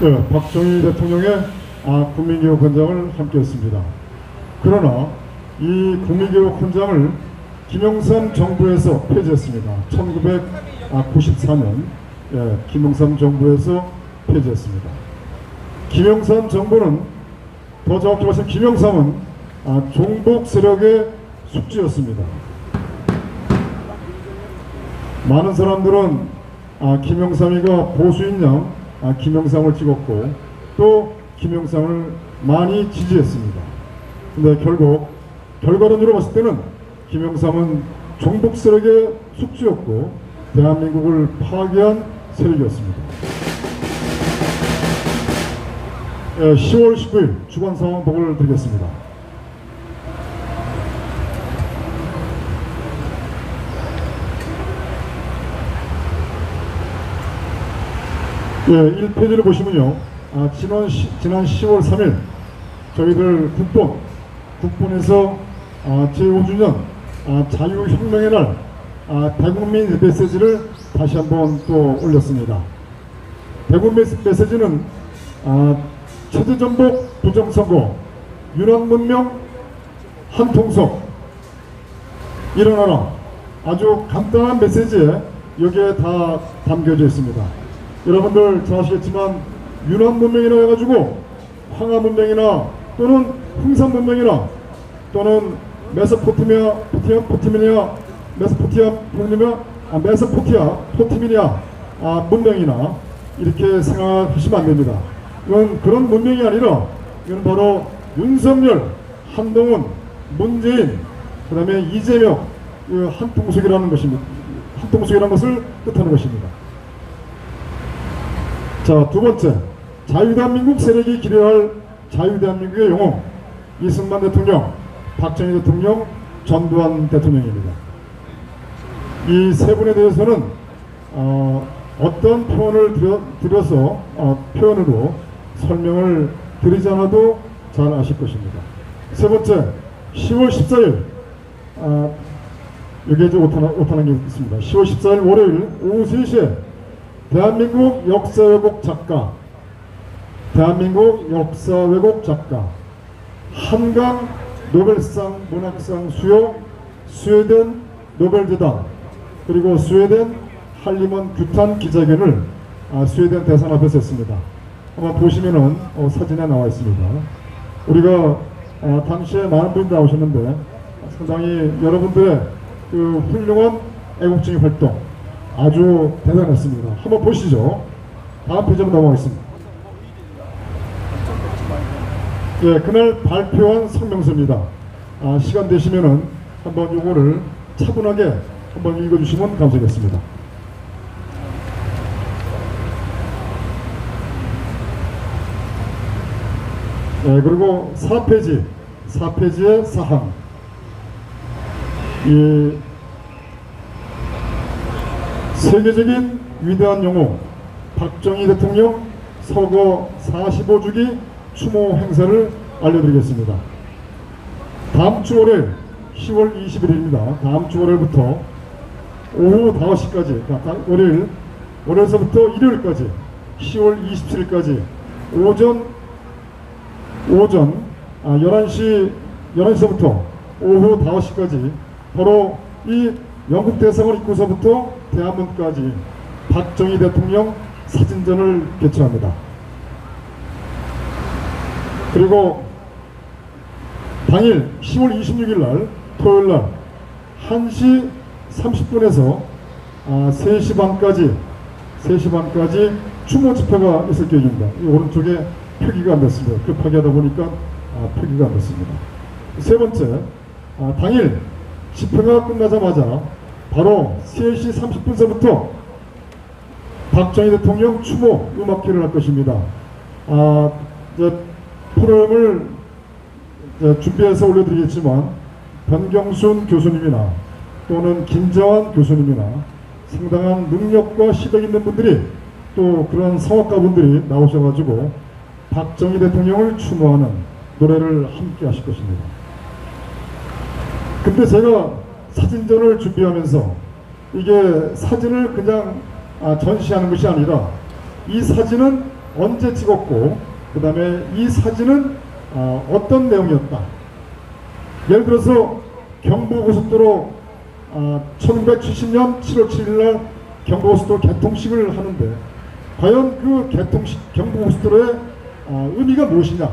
네, 박정희 대통령의 국민교육 헌장을 함께했습니다. 그러나 이 국민교육 헌장을 김영삼 정부에서 폐지했습니다. 1994년 김영삼 정부에서 폐지했습니다. 김영삼 정부는, 더 정확히 말해서 김영삼은 종북 세력의 숙주였습니다. 많은 사람들은 김영삼이가 보수인 양 김영삼을 찍었고 또 김영삼을 많이 지지했습니다. 근데 결국 결과론으로 봤을 때는 김영삼은 종북 세력의 숙주였고 대한민국을 파괴한 세력이었습니다. 10월 19일 주간 상황 보고를 드리겠습니다. 예, 1페이지를 보시면요. 지난 10월 3일 저희들 국본에서 제5주년 자유혁명의 날 대국민 메시지를 다시 한번 또 올렸습니다. 대국민 메시지는 체제전복 부정선거, 윤핵문명 한통속 일어나라, 아주 간단한 메시지에 여기에 다 담겨져 있습니다. 여러분들 잘 아시겠지만 윤핵문명이라 해가지고 황하문명이나 또는 흥산문명이나 또는 메소포타미아 문명이나 이렇게 생각하시면 안 됩니다. 이건 그런 문명이 아니라 이건 바로 윤석열, 한동훈, 문재인, 그 다음에 이재명 한통속이라는 것입니다. 한통속이라는 것을 뜻하는 것입니다. 자, 두 번째, 자유대한민국 세력이 기려할 자유대한민국의 영웅 이승만 대통령, 박정희 대통령, 전두환 대통령입니다. 이 세 분에 대해서는 어떤 표현을 표현으로 설명을 드리지 않아도 잘 아실 것입니다. 세 번째, 10월 14일 여기에 이제 오타난 게 있습니다. 10월 14일 월요일 오후 3시에 대한민국 역사 왜곡 작가 한강 노벨상 문학상 수여 스웨덴 노벨재단 그리고 스웨덴 할리먼 규탄 기자회견을 스웨덴 대사관 앞에서 했습니다. 한번 보시면은 사진에 나와 있습니다. 우리가 당시에 많은 분이 나오셨는데 상당히 여러분들의 그 훌륭한 애국주의 활동 아주 대단했습니다. 한번 보시죠. 다음 페이지로 넘어가겠습니다. 예, 그날 발표한 성명서입니다. 시간 되시면은 한번 요거를 차분하게 한번 읽어주시면 감사하겠습니다. 예, 그리고 4페이지의 사항. 이 세계적인 위대한 영웅 박정희 대통령 서거 45주기 추모 행사를 알려드리겠습니다. 다음 주 월요일 10월 20일입니다. 다음 주 월요일부터 오후 5시까지 월요일서부터 일요일까지 10월 27일까지 오전 11시서부터 오후 5시까지 바로 이 영국 대사관 입구서부터 대한문까지 박정희 대통령 사진전을 개최합니다. 그리고 당일 10월 26일 날 토요일 날 1시 30분에서 3시 반까지 추모 집회가 있을 계획입니다. 이 오른쪽에 표기가 안 됐습니다. 급하게 하다 보니까 표기가 안 됐습니다. 세 번째, 당일 집회가 끝나자마자 바로 3시 30분서부터 박정희 대통령 추모 음악회를 할 것입니다. 프로그램을 준비해서 올려드리겠지만 변경순 교수님이나 또는 김정환 교수님이나 상당한 능력과 시력 있는 분들이 또 그런 성악가 분들이 나오셔가지고 박정희 대통령을 추모하는 노래를 함께 하실 것입니다. 근데 제가 사진전을 준비하면서 이게 사진을 그냥 전시하는 것이 아니라 이 사진은 언제 찍었고 그 다음에 이 사진은 어떤 내용이었다. 예를 들어서 경부고속도로 1970년 7월 7일날 경부고속도로 개통식을 하는데 과연 그 개통식 경부고속도로의 의미가 무엇이냐,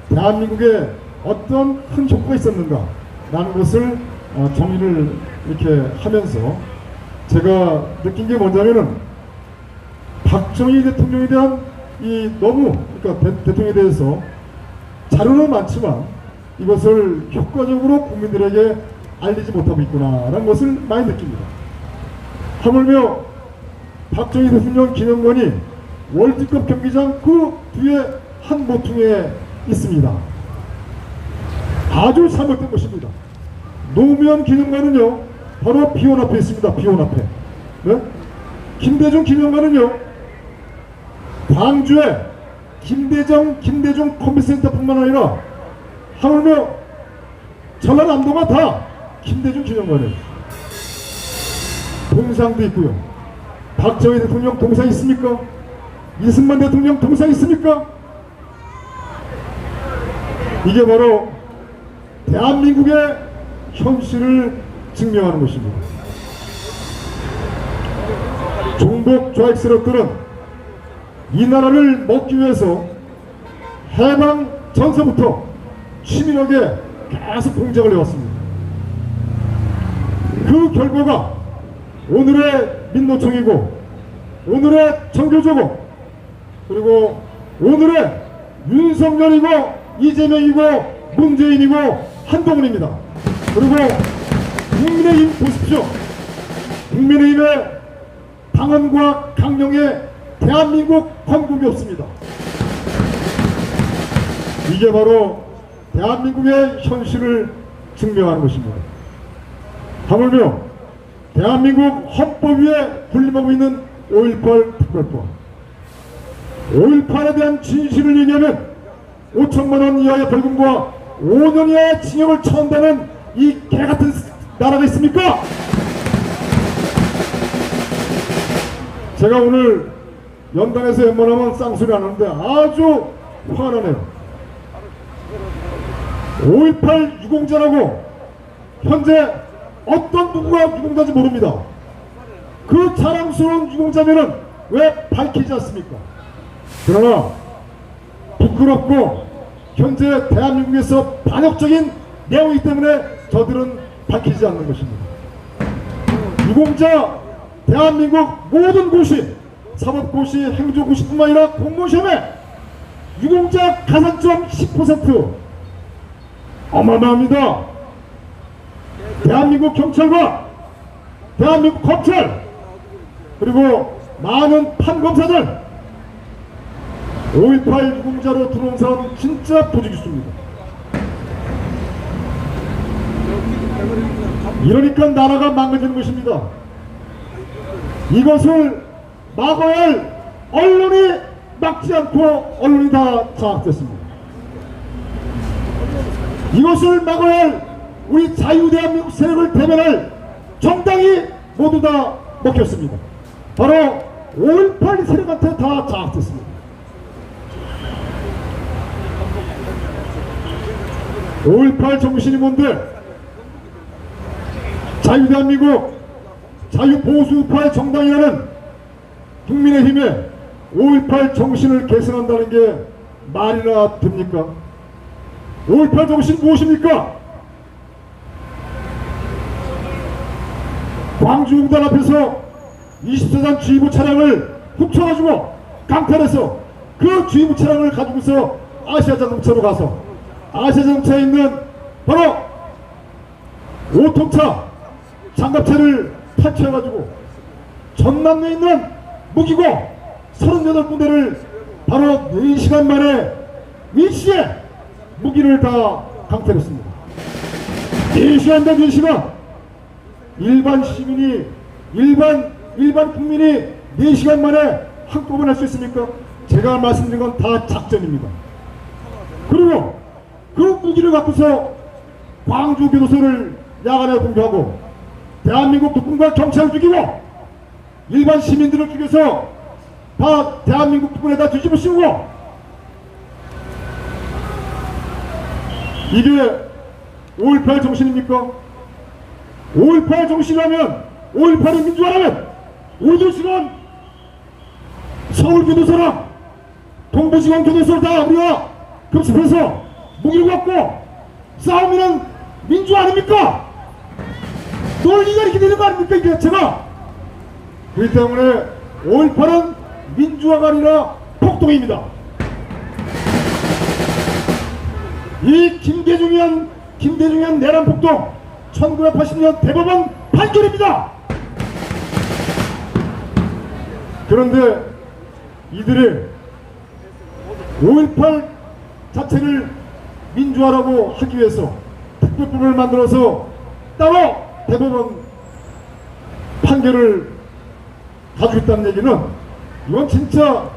대한민국에 어떤 큰 효과가 있었는가 라는 것을 정리를 이렇게 하면서 제가 느낀 게 뭐냐면은 박정희 대통령에 대한 그러니까 대통령에 대해서 자료는 많지만 이것을 효과적으로 국민들에게 알리지 못하고 있구나라는 것을 많이 느낍니다. 하물며 박정희 대통령 기념관이 월드컵 경기장 그 뒤에 한 모퉁이에 있습니다. 아주 잘못된 것입니다. 노무현 기념관은요 바로 비원 앞에 있습니다. 비원 앞에. 네? 김대중 기념관은요 광주에 김대중 컴퓨터센터뿐만 아니라 하물며 전라남도가 다 김대중 기념관이에요. 동상도 있고요. 박정희 대통령 동상 있습니까? 이승만 대통령 동상 있습니까? 이게 바로 대한민국의 현실을 증명하는 것입니다. 종북 좌익 세력들은 이 나라를 먹기 위해서 해방 전서부터 치밀하게 계속 공작을 해왔습니다. 그 결과가 오늘의 민노총이고 오늘의 정교조고 그리고 오늘의 윤석열이고 이재명이고 문재인이고 한동훈입니다. 그리고 국민의힘 보십시오. 국민의힘의 당원과 강령의 대한민국 건국이 없습니다. 이게 바로 대한민국의 현실을 증명하는 것입니다. 하물며 대한민국 헌법 위에 군림하고 있는 5.18 특별법, 5.18에 대한 진실을 얘기하면 5천만 원 이하의 벌금과 5년 이하의 징역을 처한다는 이 개같은 나라가 있습니까? 제가 오늘 연단에서 웬만하면 쌍소리 안 하는데 아주 화가 나네요. 5.18 유공자라고 현재 어떤 누구가 유공자인지 모릅니다. 그 자랑스러운 유공자면은 왜 밝히지 않습니까? 그러나 부끄럽고 현재 대한민국에서 반역적인 내용이기 때문에 저들은 밝히지 않는 것입니다. 유공자 대한민국 모든 고시, 사법고시, 행정고시뿐만 아니라 공무원시험에 유공자 가산점 10% 어마어마합니다. 대한민국 경찰과 대한민국 검찰 그리고 많은 판검사들 5.18 유공자로 들어온 사람은 진짜 부지기수입니다. 이러니까 나라가 망가지는 것입니다. 이것을 막아야 할 언론이 막지 않고 언론이 다 장악됐습니다. 이것을 막아야 할 우리 자유대한민국 세력을 대변할 정당이 모두 다 먹혔습니다. 바로 5.18 세력한테 다 장악됐습니다. 5.18 정신이 뭔데? 자유대한민국 자유보수파의 정당이라는 국민의힘에 5.18 정신을 계승한다는 게 말이나 됩니까? 5.18 정신 무엇입니까? 광주공단 앞에서 24단 주의부 차량을 훔쳐가지고 강탈해서 그 주의부 차량을 가지고서 아시아자동차로 가서 아시아자동차에 있는 바로 5톤차 장갑차를 탈취해가지고 전남도에 있는 무기고 38군데를 바로 4시간 만에 일시에 무기를 다 강탈했습니다. 4시간 대 4시간 일반 시민이 일반 국민이 4시간 만에 한꺼번에 할 수 있습니까? 제가 말씀드린 건 다 작전입니다. 그리고 그 무기를 갖고서 광주 교도소를 야간에 공격하고 대한민국 국군과 경찰을 죽이고 일반 시민들을 죽여서 다 대한민국 부근에다 뒤집어 씌우고, 이게 5.18 정신입니까? 5.18 정신이라면, 5.18이 민주화라면 오두시간 서울교도소랑 동부지방교도소를 다 우리가 급습해서 무기를 갖고 싸우면 민주화 아닙니까? 논리가 이렇게 되는 거 아닙니까? 이게 제가. 그렇기 때문에 5.18은 민주화가 아니라 폭동입니다. 이 김대중이한 내란 폭동 1980년 대법원 판결입니다. 그런데 이들이 5.18 자체를 민주화라고 하기 위해서 특별법을 만들어서 따로 대법원 판결을 가지고 있다는 얘기는, 이건 진짜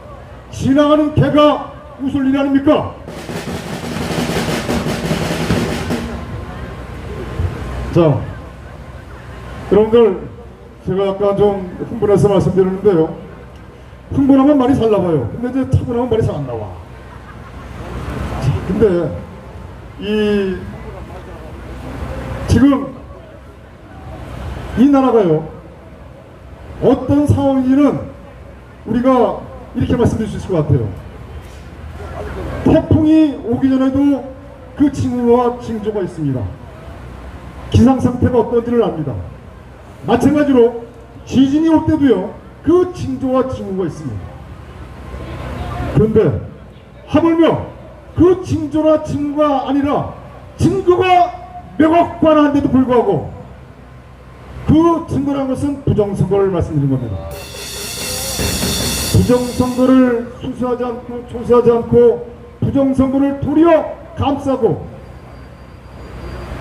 지나가는 개가 웃을 일 아닙니까? 자, 여러분들, 제가 약간 좀 흥분해서 말씀드리는데요, 흥분하면 말이 잘 나와요. 근데 이제 차분하면 말이 잘 안 나와. 자, 근데 지금 이 나라가요, 어떤 상황인지는 우리가 이렇게 말씀드릴 수 있을 것 같아요. 태풍이 오기 전에도 그 징후와 징조가 있습니다. 기상상태가 어떤지를 압니다. 마찬가지로 지진이 올 때도요, 그 징조와 징후가 있습니다. 그런데 하물며 그 징조나 징후가 아니라 증거가 명확관한데도 불구하고 그 증거란 것은 부정선거를 말씀드린 겁니다. 부정선거를 수수하지 않고 조사하지 않고 부정선거를 도리어 감싸고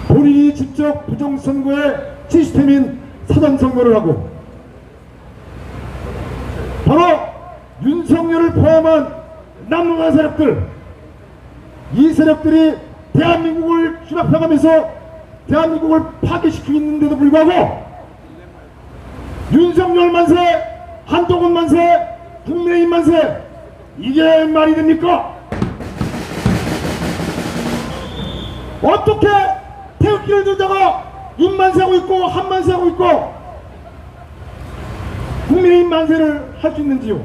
본인이 직접 부정선거의 시스템인 사전선거를 하고, 바로 윤석열을 포함한 남루한 세력들, 이 세력들이 대한민국을 추락해가면서 대한민국을 파괴시키고 있는데도 불구하고 윤석열 만세, 한동훈 만세, 국민의힘 만세, 이게 말이 됩니까? 어떻게 태극기를 들다가 윤만세하고 있고 한만세하고 있고 국민의힘 만세를 할 수 있는지요?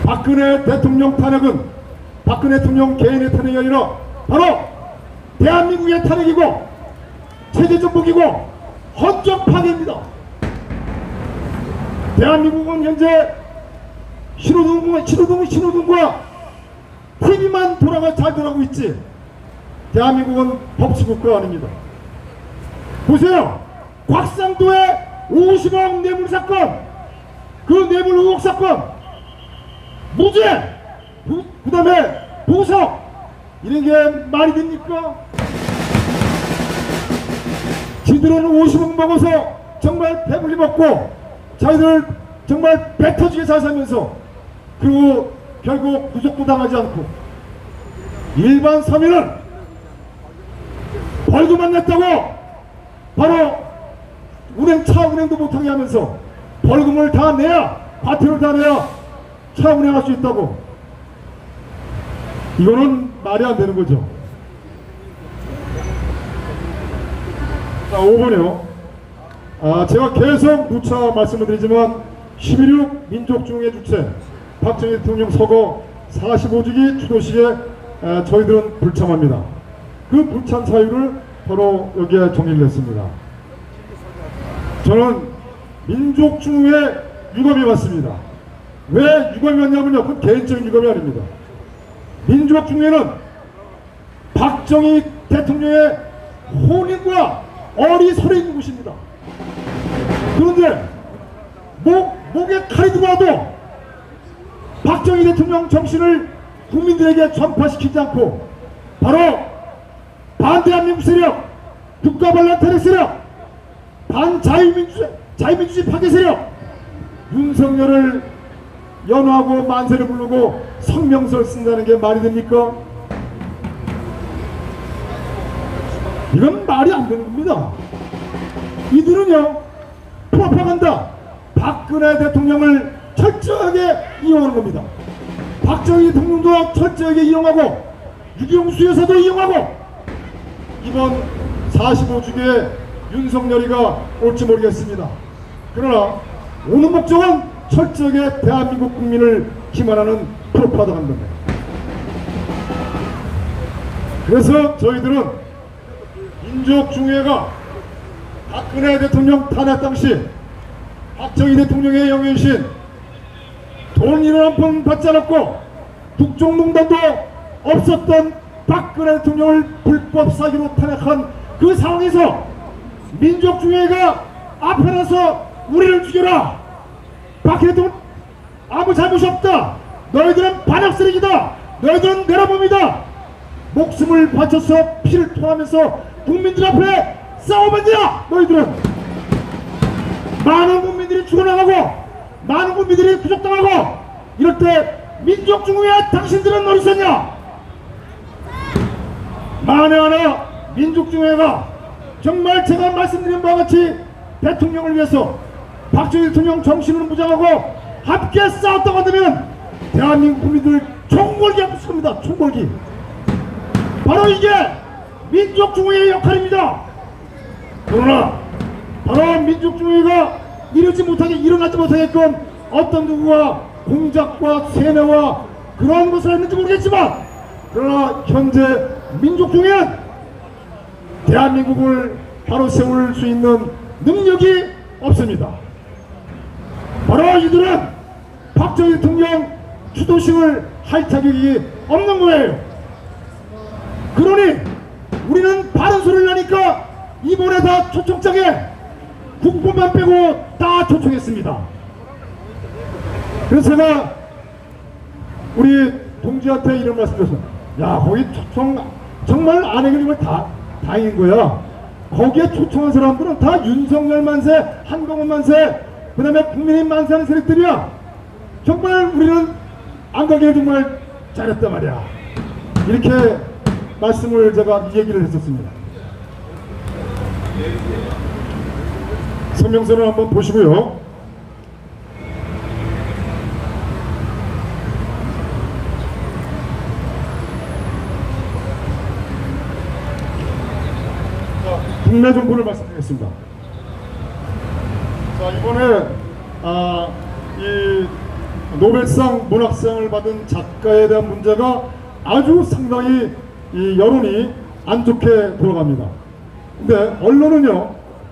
박근혜 대통령 탄핵은 박근혜 대통령 개인의 탄핵이 아니라 바로 대한민국의 탄핵이고 체제정복이고 헌정 파괴입니다. 대한민국은 현재 신호등과 TV만 잘 돌아가고 있지, 대한민국은 법치국가 아닙니다. 보세요. 곽상도의 50억 뇌물 사건, 그 뇌물 의혹 사건, 무죄, 그 다음에 보석, 이런 게 말이 됩니까? 지들은 50억 먹어서 정말 배불리 먹고 자기들 정말 배 터지게 잘 살면서, 그리고 결국 구속도 당하지 않고 일반 서민은 벌금만 냈다고 바로 차 운행도 못하게 하면서 벌금을 다 내야, 과태료를 다 내야 차 운행할 수 있다고. 이거는 말이 안 되는 거죠. 자, 5번이요. 제가 계속 누차 말씀을 드리지만 11.6 민족중흥회 주체 박정희 대통령 서거 45주기 추도식에 저희들은 불참합니다. 그 불참 사유를 바로 여기에 정리를 했습니다. 저는 민족중흥회 유감이 왔습니다. 왜 유감이 왔냐면요, 그건 개인적인 유감이 아닙니다. 민족중흥회는 박정희 대통령의 혼인과 어리설에 있는 곳입니다. 그런데 목에 칼이 들어와도 박정희 대통령 정신을 국민들에게 전파시키지 않고 바로 반대한민국 세력, 국가반란 탄핵 세력, 자유민주주의 파괴 세력, 윤석열을 연호하고 만세를 부르고 성명서를 쓴다는 게 말이 됩니까? 이건 말이 안 되는 겁니다. 이들은요, 프로파간다, 박근혜 대통령을 철저하게 이용하는 겁니다. 박정희 대통령도 철저하게 이용하고 유경수여서도 이용하고 이번 45주기에 윤석열이가 올지 모르겠습니다. 그러나 오는 목적은 철저하게 대한민국 국민을 기만하는 프로파간다입니다. 그래서 저희들은 민족중회가 박근혜 대통령 탄핵 당시 박정희 대통령의 영유신 돈 1원 한 푼 받지 않았고 국정농단도 없었던 박근혜 대통령을 불법 사기로 탄핵한 그 상황에서 민족중회가 앞에 나서 우리를 죽여라, 박근혜 대통령 아무 잘못이 없다, 너희들은 반역 쓰레기다, 너희들은 내라봅니다, 목숨을 바쳐서 피를 토하면서 국민들 앞에 싸워봤냐. 너희들은 많은 국민들이 죽어나가고 많은 국민들이 구속당하고 이럴 때 민족중회에 당신들은 어디 있었냐. 만에 하나 민족중회가 정말 제가 말씀드린 바와 같이 대통령을 위해서 박정희 대통령 정신을 무장하고 함께 싸웠다고 한다면 대한민국 국민들 총궐기 하고 있을 겁니다. 총궐기. 바로 이게 민족중회의 역할입니다. 그러나 바로 민족중회가 일어나지 못하게끔 어떤 누구가 공작과 세뇌와 그런 것을 했는지 모르겠지만, 그러나 현재 민족중회는 대한민국을 바로 세울 수 있는 능력이 없습니다. 바로 이들은 박정희 대통령 추도식을 할 자격이 없는 거예요. 그러니 우리는 바른 소리를 하니까 이번에 다 초청장에 국보만 빼고 다 초청했습니다. 그래서 제가 우리 동지한테 이런 말씀 드렸어요. 야, 거기 초청 정말 안 해결이면 다행인 거야. 거기에 초청한 사람들은 다 윤석열 만세, 한동훈 만세, 그 다음에 국민의힘 만세하는 세력들이야. 정말 우리는 안 가게 정말 잘했단 말이야. 이렇게 말씀을 제가 이 얘기를 했었습니다. 성명서를 한번 보시고요. 국내 정보를 말씀드리겠습니다. 자, 이번에 이 노벨상 문학상을 받은 작가에 대한 문제가 아주 상당히 이 여론이 안 좋게 돌아갑니다. 근데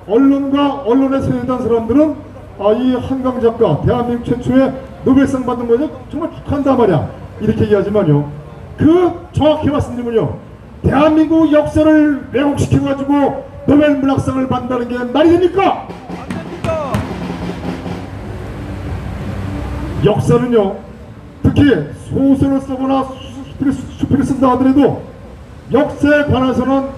언론과 언론에 세뇌된 사람들은 이 한강 작가 대한민국 최초의 노벨상 받은 거죠, 정말 축하한다 말이야, 이렇게 얘기하지만요, 그 정확히 말씀드리면요, 대한민국 역사를 왜곡시켜가지고 노벨 문학상을 받는다는 게 말이 됩니까? 안 됩니다. 역사는요, 특히 소설을 쓰거나 수필을 쓴다 하더라도 역사에 관해서는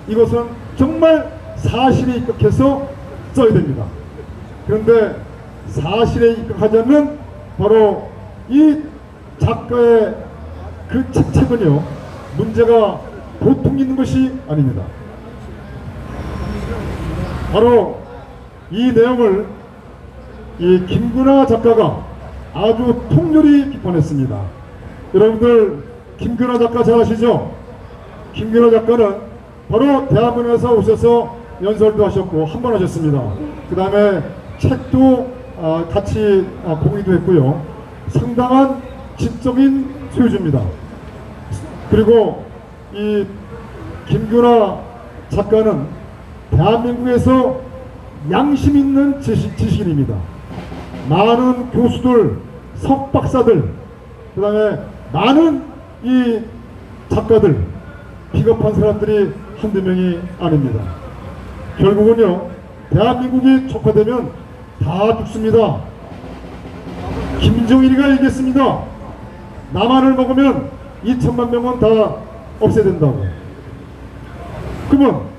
이것은 정말 사실에 입각해서 써야 됩니다. 그런데 사실에 입각하지 않는 바로 이 작가의 그 책은요, 문제가 보통 있는 것이 아닙니다. 바로 이 내용을 이 김구나 작가가 아주 통렬히 비판했습니다. 여러분들 김구나 작가 잘 아시죠? 김구나 작가는 바로 대학원에서 오셔서 연설도 하셨고 한 번 하셨습니다. 그 다음에 책도 같이 공유도 했고요. 상당한 지적인 소유주입니다. 그리고 이 김구나 작가는 대한민국에서 양심 있는 지식인입니다. 많은 교수들, 석박사들, 그 다음에 많은 이 작가들, 비겁한 사람들이 한두 명이 아닙니다. 결국은요, 대한민국이 촉화되면 다 죽습니다. 김정일이가 얘기했습니다. 남한을 먹으면 2천만 명은 다 없애야 된다고. 그러면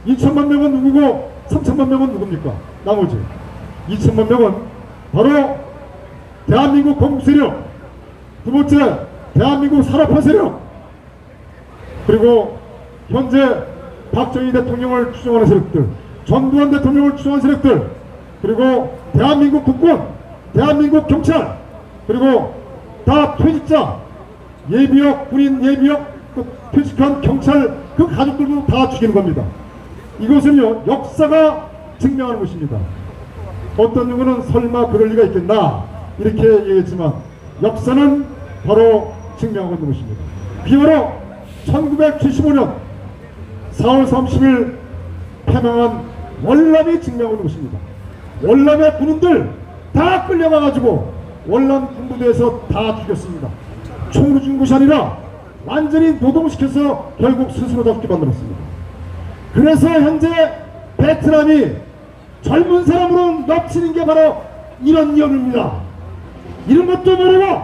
2천만 명은 누구고 3천만 명은 누굽니까? 나머지 2천만 명은 바로 대한민국 건국 세력, 두 번째 대한민국 산업화 세력, 그리고 현재 박정희 대통령을 추종하는 세력들, 전두환 대통령을 추종하는 세력들, 그리고 대한민국 국군, 대한민국 경찰 그리고 다 퇴직자 예비역 군인 예비역 퇴직한 경찰 그 가족들도 다 죽이는 겁니다. 이것은요 역사가 증명하는 것입니다. 어떤 누구는 설마 그럴 리가 있겠나 이렇게 얘기했지만 역사는 바로 증명하고 있는 것입니다. 비바로 1975년 4월 30일 패망한 월남이 증명하고 있는 것입니다. 월남의 군인들 다 끌려가가지고 월남 군부대에서 다 죽였습니다. 총으로 죽은 것이 아니라 완전히 노동시켜서 결국 스스로 다 죽게 만들었습니다. 그래서 현재 베트남이 젊은 사람으로 넘치는 게 바로 이런 이유입니다. 이런 것도 모르고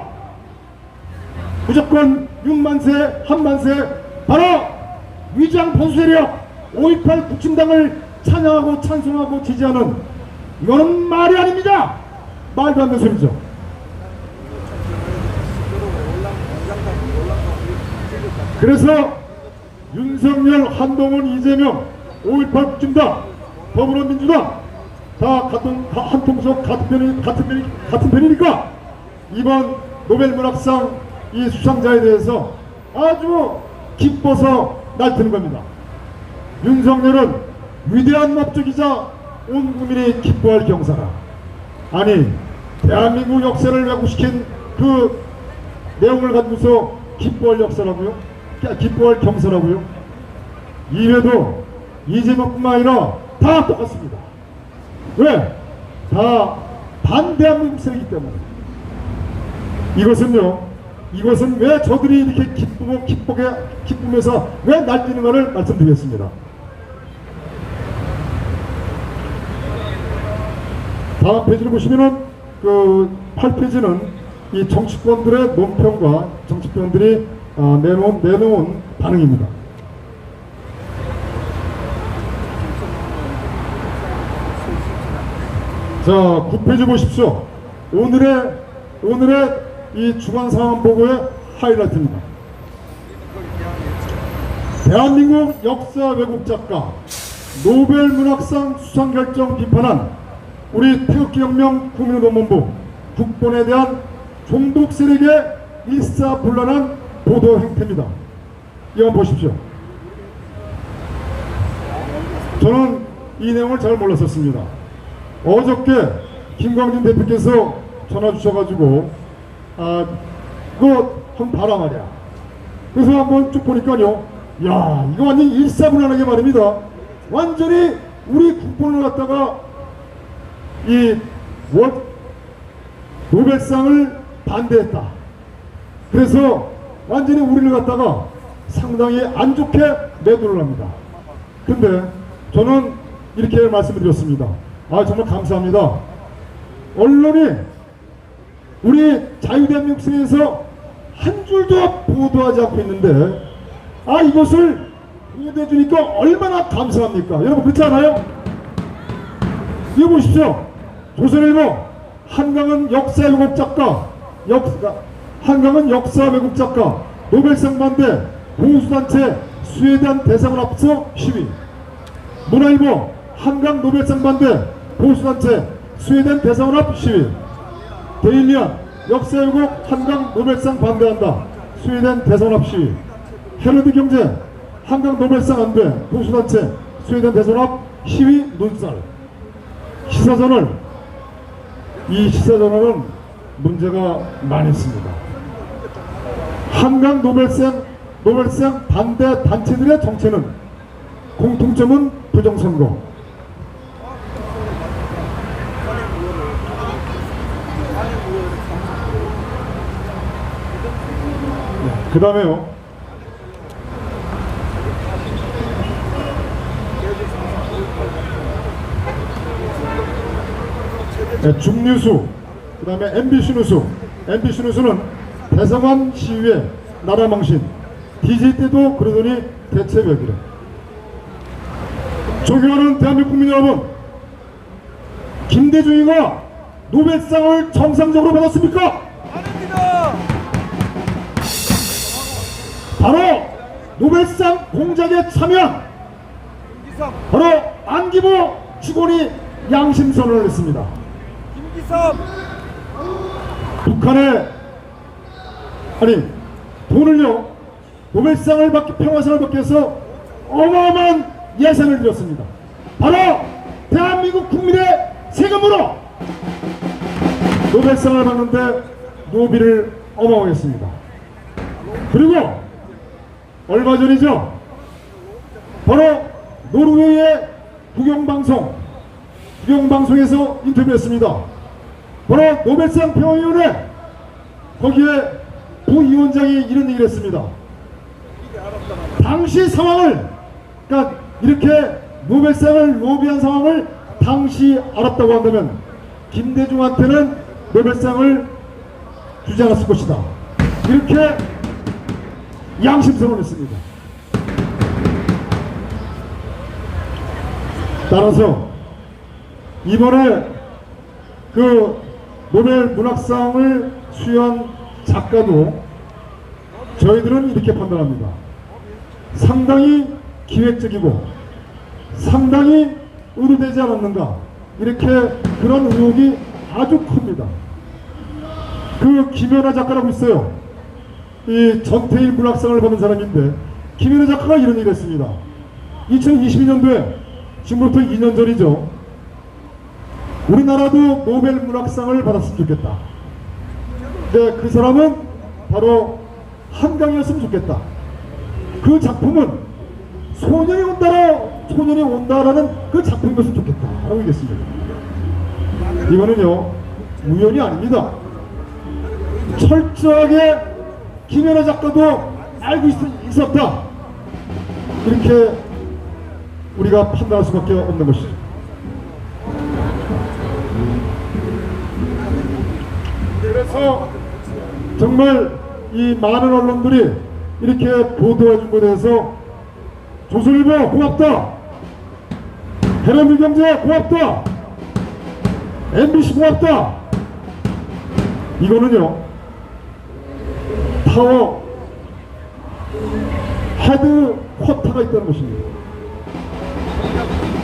무조건 6만세, 한만세 바로 위장 보수세력 5.18 국힘당을 찬양하고 찬송하고 지지하는 이거는 말이 아닙니다. 말도 안 되는 소리죠. 그래서 윤석열, 한동훈, 이재명, 5.18 국힘당, 더불어민주당 다 한 통속 같은 편이니까 이번 노벨문학상 이 수상자에 대해서 아주 기뻐서 날뛰는 겁니다. 윤석열은 위대한 납득이자 온 국민이 기뻐할 경사라. 아니 대한민국 역사를 왜곡시킨 그 내용을 가지고서 기뻐할 역사라고요? 기뻐할 경사라고요? 이래도 이재명뿐만 아니라 다 똑같습니다. 왜? 다 반대한민국 세력이기 때문에. 이것은 왜 저들이 이렇게 기쁘면서 왜 날뛰는가를 말씀드리겠습니다. 다음 페이지를 보시면은 그 8페이지는 이 정치권들의 논평과 정치권들이 내놓은 반응입니다. 자, 9페이지 보십시오. 오늘의 이 주간 상황 보고의 하이라이트입니다. 대한민국 역사 왜곡 작가 노벨 문학상 수상 결정 비판한 우리 태극기혁명 국민운동본부 국본에 대한 종북 세력의 일사불란한 보도 행태입니다. 이거 보십시오. 저는 이 내용을 잘 몰랐었습니다. 어저께 김광진 대표께서 전화 주셔가지고 그거 한번 봐라 말이야. 그래서 한번 쭉 보니까요, 야 이거 완전 일사불란하게 말입니다. 완전히 우리 국본을 갖다가 이 노벨상을 반대했다. 그래서 완전히 우리를 갖다가 상당히 안 좋게 매도를 합니다. 근데 저는 이렇게 말씀을 드렸습니다. 정말 감사합니다. 언론이 우리 자유대한민국에서 한 줄도 보도하지 않고 있는데 이것을 보도해 주니까 얼마나 감사합니까? 여러분 그렇지 않아요? 이거 보십시오. 조선일보 한강은 역사 왜곡 작가 노벨상 반대 보수단체 스웨덴 대상을 앞서 시위. 문화일보 한강 노벨상 반대 보수단체 스웨덴 대상을 앞 시위. 데일리안 역사 왜곡 한강 노벨상 반대한다 스웨덴 대상을 앞 시위. 헤럴드 경제 한강 노벨상 안돼 보수단체 스웨덴 대상을 앞 시위 눈살. 시사저널 이 시사저널은 문제가 많이 있습니다. 한강 노벨상 반대 단체들의 정체는 공통점은 부정선거. 그 다음에요. 중뉴스, 그 다음에 MBC 뉴스는 대성한 시위에 나라망신, DJ 때도 그러더니 대체 왜 그래? 존경하는 대한민국 국민 여러분, 김대중이가 노벨상을 정상적으로 받았습니까? 아닙니다. 바로 노벨상 공작에 참여한 바로 안기부 직원이 양심선언을 했습니다. 북한에 아니 돈을요 노벨상을 받기 평화상을 받기 위해서 어마어마한 예산을 들였습니다. 바로 대한민국 국민의 세금으로 노벨상을 받는데 노비를 어마어마했습니다. 그리고 얼마 전이죠. 바로 노르웨이의 국영방송에서 인터뷰했습니다. 바로 노벨상 평화위원회 거기에 부위원장이 이런 얘기를 했습니다. 당시 상황을 그러니까 이렇게 노벨상을 로비한 상황을 당시 알았다고 한다면 김대중한테는 노벨상을 주지 않았을 것이다. 이렇게 양심선언했습니다. 따라서 이번에 그 노벨 문학상을 수여한 작가도 저희들은 이렇게 판단합니다. 상당히 기획적이고 상당히 의도되지 않았는가 이렇게 그런 의혹이 아주 큽니다. 그 김연아 작가라고 있어요. 이 전태일 문학상을 받은 사람인데 김연아 작가가 이런 얘기를 했습니다. 2022년도에 지금부터 2년 전이죠. 우리나라도 노벨 문학상을 받았으면 좋겠다. 근데 그 사람은 바로 한강이었으면 좋겠다. 그 작품은 소년이 온다라는 그 작품이었으면 좋겠다 라고 얘기했습니다. 이거는요 우연이 아닙니다. 철저하게 김연아 작가도 알고 있었다 이렇게 우리가 판단할 수밖에 없는 것이죠. 그래서 정말 이 많은 언론들이 이렇게 보도해준 것에 대해서 조선일보 고맙다, 해남일경제 고맙다, MBC 고맙다. 이거는요 타워 헤드쿼터가 있다는 것입니다.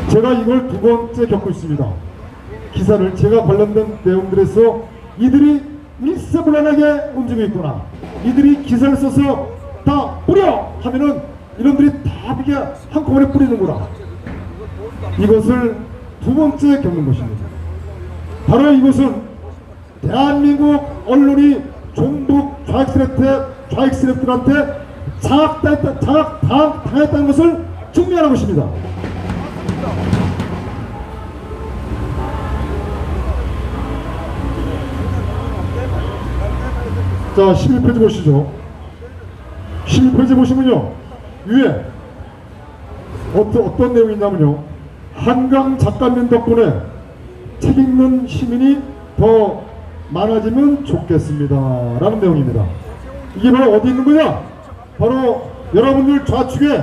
제가 이걸 두 번째 겪고 있습니다. 기사를 제가 관련된 내용들에서 이들이 일사불란하게 움직이고 있구나, 이들이 기사를 써서 다 뿌려 하면은 이놈들이 다 이게 한꺼번에 뿌리는구나, 이것을 두 번째 겪는 것입니다. 바로 이것은 대한민국 언론이 종북 좌익세력들한테 장악당했다는 것을 증명하는 것입니다. 자, 11페이지 보시죠. 11페이지 보시면요, 위에 어떤 내용이 있냐면요, 한강 작가님 덕분에 책 읽는 시민이 더 많아지면 좋겠습니다 라는 내용입니다. 이게 바로 어디 있는 거냐? 바로 여러분들 좌측에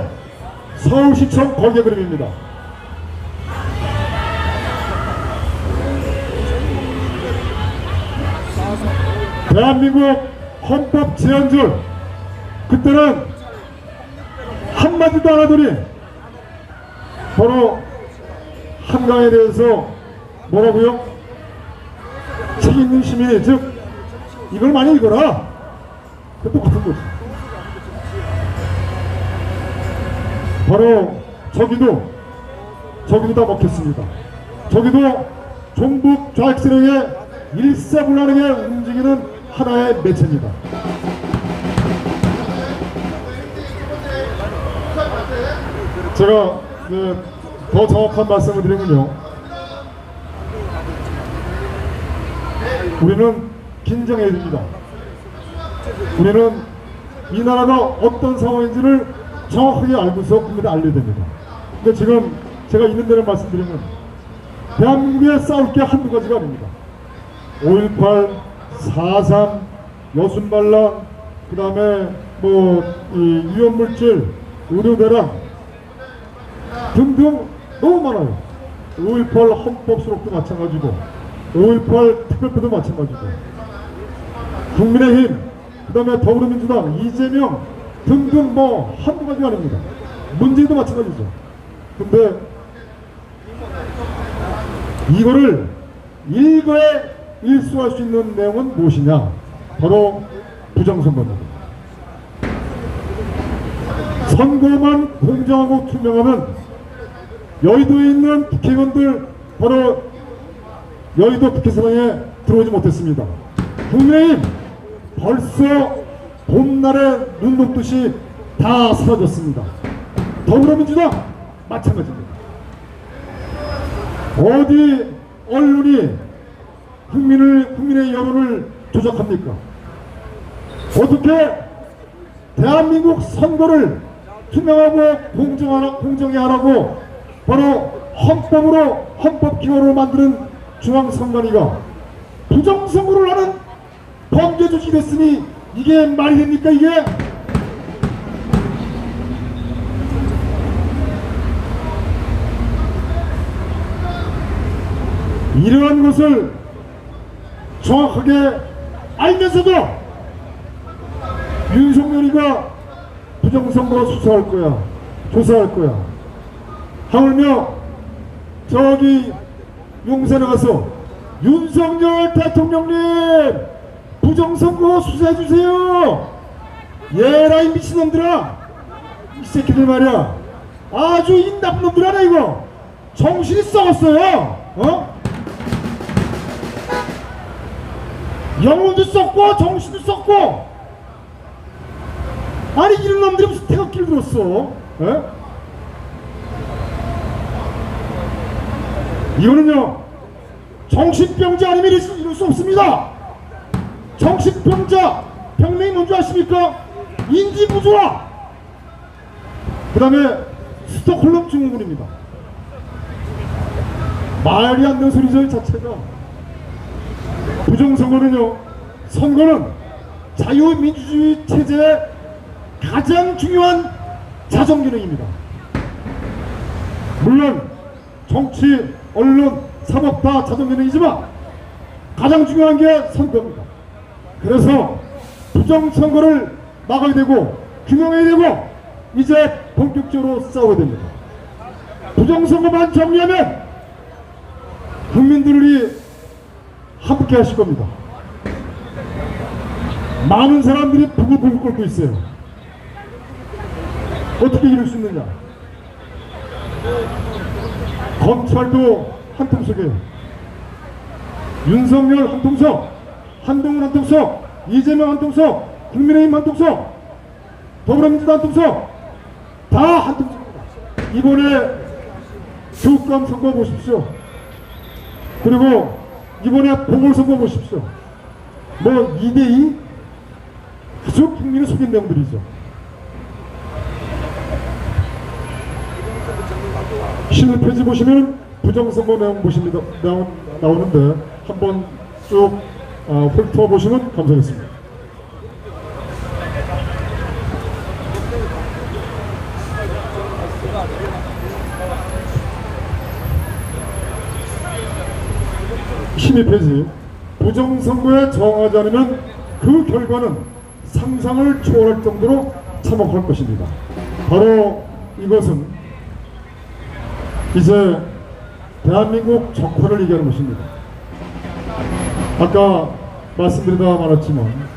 서울시청 거기에 그림입니다. 대한민국 헌법 제안줄 그때는 한마디도 안 하더니 바로 한강에 대해서 뭐라고요? 책 읽는 시민이, 즉 이걸 많이 읽어라, 그 똑같은 거지. 바로 저기도 다 먹혔습니다. 저기도 종북 좌익세력의 일사불란하게 움직이는 하나의 매체입니다. 제가 더 정확한 말씀을 드리면요, 우리는 긴장해야 됩니다. 우리는 이 나라가 어떤 상황인지를 정확하게 알고서 국민에 알려야 됩니다. 근데 지금 제가 있는 대로 말씀드리면 대한민국에 싸울 게 한두 가지가 아닙니다. 5.18, 4.3, 여순반란, 그 다음에 이 위험물질, 의료대란 등등 너무 많아요. 5.18 헌법 수록도 마찬가지고 5.18 특별법도 마찬가지고 국민의힘, 그 다음에 더불어민주당, 이재명 등등 한두 가지가 아닙니다. 문재인도 마찬가지죠. 근데 이거를 일거에 일소할 수 있는 내용은 무엇이냐? 바로 부정선거입니다. 선거만 공정하고 투명하면 여의도에 있는 국회의원들 바로 여의도 국회의사당에 들어오지 못했습니다. 국민의힘 벌써 봄날에 눈 녹듯이 다 사라졌습니다. 더불어민주당 마찬가지입니다. 어디 언론이 국민의 여론을 조작합니까? 어떻게 대한민국 선거를 투명하고 공정히 하라고 바로 헌법기구로 만드는 중앙선관위가 부정선거를 하는 범죄 조직이 됐으니 이게 말이 됩니까? 이게 이러한 것을 정확하게 알면서도 윤석열이가 부정선거 수사할 거야, 조사할 거야 하물며 저기 용산에 가서 윤석열 대통령님 부정선거 수사해주세요. 얘라 이 미친놈들아, 이 새끼들 말이야 아주 이 나쁜 놈들아네. 이거 정신이 썩었어요. 영혼도 썩고 정신도 썩고. 아니 이런 놈들이 무슨 태극기를 들었어? 이거는요 정신병자 아니면 이럴 수 없습니다. 정신병자 병명이 뭔지 아십니까? 인지부조화, 그 다음에 스톡홀름 증후군입니다. 말이 안 되는 소리죠 이 자체가. 부정선거는요, 선거는 자유민주주의 체제의 가장 중요한 자정기능입니다. 물론 정치, 언론, 사법 다 자정기능이지만 가장 중요한 게 선거입니다. 그래서 부정선거를 막아야 되고 규명해야 되고 이제 본격적으로 싸워야 됩니다. 부정선거만 정리하면 국민들이 함께 하실 겁니다. 많은 사람들이 부글부글 끓고 있어요. 어떻게 이럴 수 있느냐? 검찰도 한통속이에요. 윤석열 한통속, 한동훈 한통속, 이재명 한통속, 국민의힘 한통속, 더불어민주당 한통속, 다 한통속입니다. 이번에 교육감 선거 보십시오. 그리고 이번에 보궐선거 보십시오. 뭐 2대2 아주 국민을 속인 내용들이죠. 실패지 보시면 부정선거 내용 보십니다. 나오는데 한번 쭉 훑어보시면 감사하겠습니다. (12페이지) 부정선거에 저항하지 않으면 그 결과는 상상을 초월할 정도로 참혹할 것입니다. 바로 이것은 이제 대한민국 적화를 얘기하는 것입니다. 아까 말씀드리다 말았지만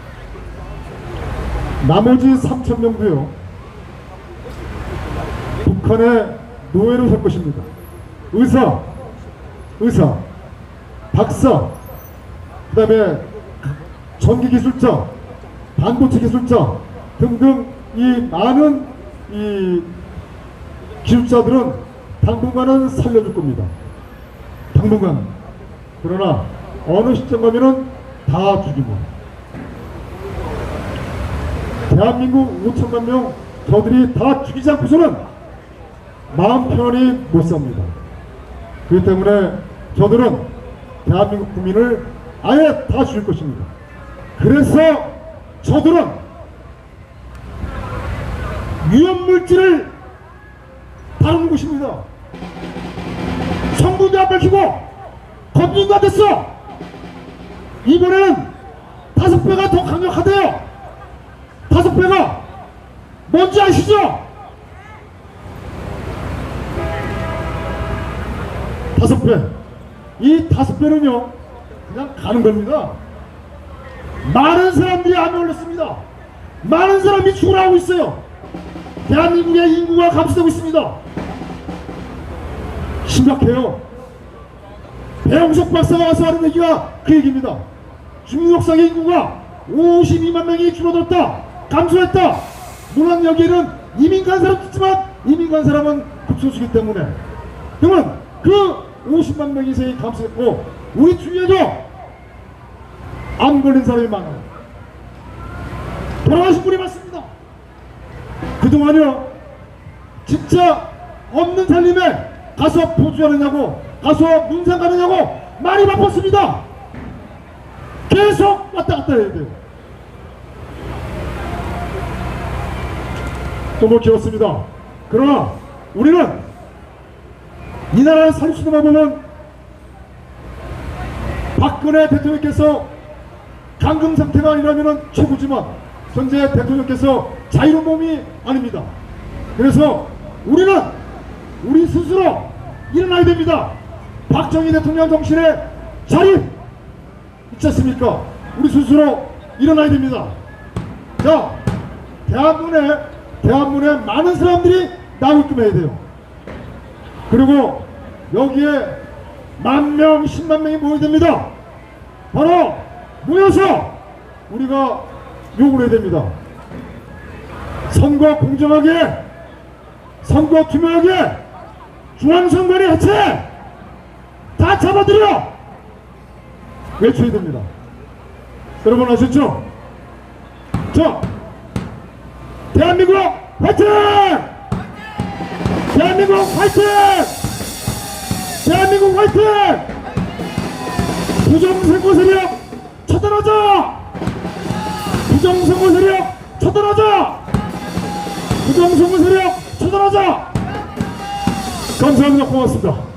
나머지 3,000명도요 북한의 노예로 살 것입니다. 의사, 박사, 그 다음에 전기기술자, 반도체 기술자 등등 이 많은 이 기술자들은 당분간은 살려줄 겁니다. 당분간. 그러나 어느 시점 가면은 다 죽이고 대한민국 5천만 명 저들이 다 죽이지 않고서는 마음 편히 못 삽니다. 그렇기 때문에 저들은 대한민국 국민을 아예 다 죽일 것입니다. 그래서 저들은 위험물질을 다루는 것입니다. 성분도 안 밝히고 검증도 안 됐어. 이번에는 5배가 더 강력하대요. 5배가 뭔지 아시죠? 5배. 이 5배는요 그냥 가는 겁니다. 많은 사람들이 암에 걸렸습니다. 많은 사람이 죽어나가고 있어요. 대한민국의 인구가 감소되고 있습니다. 심각해요. 배영석 박사가 와서 하는 얘기가 그 얘기입니다. 중국역사의 인구가 52만 명이 줄어들었다. 감소했다. 물론 여기에는 이민 간 사람도 있지만 이민 간 사람은 극소수기 때문에 그러면 그 50만 명 이상이 감소했고 우리 중에도 암 걸린 사람이 많아요. 돌아가신 분이 많습니다. 그동안요 진짜 없는 살림에 가서 보조하느냐고 가서 문상 가느냐고 많이 바빴습니다. 계속 왔다 갔다 해야 돼요. 너무 길었습니다. 그러나 우리는 이 나라를 살릴 수 있는 방법은 박근혜 대통령께서 감금 상태가 아니라면 최고지만 현재 대통령께서 자유로운 몸이 아닙니다. 그래서 우리는 우리 스스로 일어나야 됩니다. 박정희 대통령 정신의 자리 있지 않습니까? 우리 스스로 일어나야 됩니다. 자, 대한문에 많은 사람들이 나오게끔 해야 돼요. 그리고 여기에 10,000명, 10만 명이 모여야 됩니다. 바로 모여서 우리가 요구를 해야 됩니다. 선거 공정하게, 선거 투명하게, 중앙선관위 해체 다 잡아들여 외쳐야 됩니다. 여러분 아셨죠? 자, 대한민국 화이팅! 대한민국 화이팅! 대한민국 화이팅! 부정선거 세력 처단하자! 부정선거 세력 처단하자! 부정선거 세력 처단하자! 감사합니다. 고맙습니다.